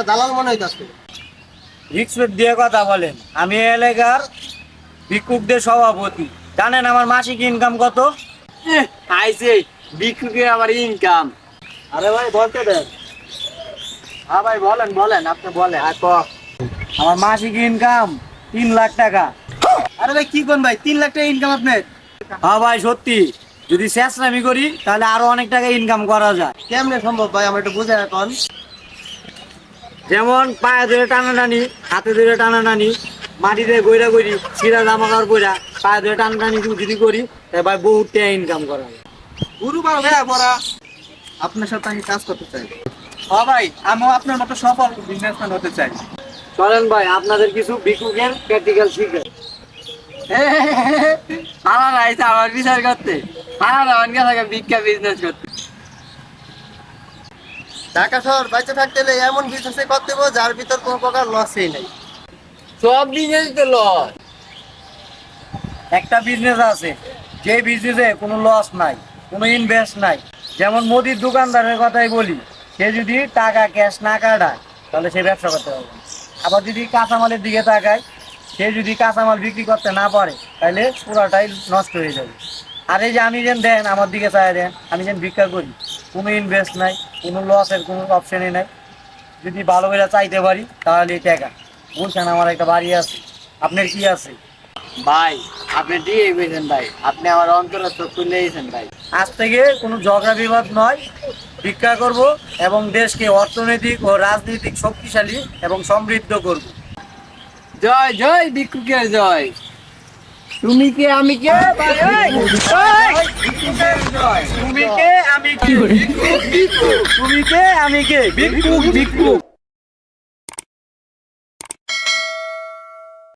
দালাল মনে হইতাছে। রিক্সপেক্ট দিয়ে কথা বলেন। আমি এই এলাকার ভিক্ষুকদের সভাপতি। জানেন আমার মাসিক ইনকাম কত? আইছে ভিক্ষুকে আবার ইনকাম। আরে ভাই বলতে দেন। হ্যাঁ ভাই বলেন বলেন, আপনি বলেন। আমার মাসিক ইনকাম 3 লাখ টাকা। আরে ভাই কি কোন ভাই 3 লাখ টাকা ইনকাম আপনার? হ্যাঁ ভাই সত্যি, যদি চেষ্টামি করি তাহলে আরো অনেক টাকা ইনকাম করা যায়। কেমনে সম্ভব ভাই, আমার একটু বুঝে এখন। যেমন পায়ে ধরে টানাটানি, হাতে ধরে টানাটানি, মাটিতে গইরা গড়ি, সিরা জামা কাপড় পরা পায়ে ধরে টানাটানি যদি করি তাহলে ভাই বহুত টাকা ইনকাম করা যায়। গুরু বাবা ভাই পড়া, আপনার সাথে আমি কাজ করতে চাই। হ্যাঁ ভাই, আমিও আপনার মতো সফল বিজনেসম্যান হতে চাই। চলেন ভাই আপনাদের কিছু ভিক্ষুকের প্র্যাকটিক্যাল শিখে। আমার আইছে আমার বিচার করতে, আমার অনকে থাকে ভিক্ষা বিজনেস করতে। ঢাকা শহর বাইচে থাকতে হলে এমন বিজনেস করতে হবে যার ভিতর কোনো প্রকার লসই নেই। সব বিজনেস তো লস। একটা বিজনেস আছে যে বিজনেসে কোনো লস নাই, কোনো ইনভেস্ট নাই। যেমন মুদির দোকানদারের কথাই বলি, সে যদি টাকা ক্যাশ না কাটায় তাহলে সে ব্যবসা করতে পারবে না। আবার যদি কাঁচামালের দিকে তাকায়, সে যদি কাঁচামাল বিক্রি করতে না পারে তাহলে পুরাটাই নষ্ট হয়ে যাবে। আর এই যে আমি যেন দেন আমার দিকে চাই দেন, আমি যেন ভিক্ষা করি, কোনো ইনভেস্ট নাই, কোনো লসের কোনো অপশনই নাই। যদি ভালো করে চাইতে পারি তাহলে টাকা। বলছেন আমার একটা বাড়ি আছে, আপনার কি আছে? ভাই আপনি ঠিকই কইছেন ভাই, আপনি আমার অন্তরে চোখ খুলে দিয়েছেন ভাই। আজ থেকে কোনো ঝগড়া বিবাদ নয়, ভিক্ষা করব এবং দেশকে অর্থনৈতিক ও রাজনৈতিক শক্তিশালী এবং সমৃদ্ধ করব। জয় জয় ভিক্ষুকের জয়। তুমি কে আমি কে ভাই? তুমি কে আমি কে, তুমি কে আমি কে, ভিক্ষুক ভিক্ষুক।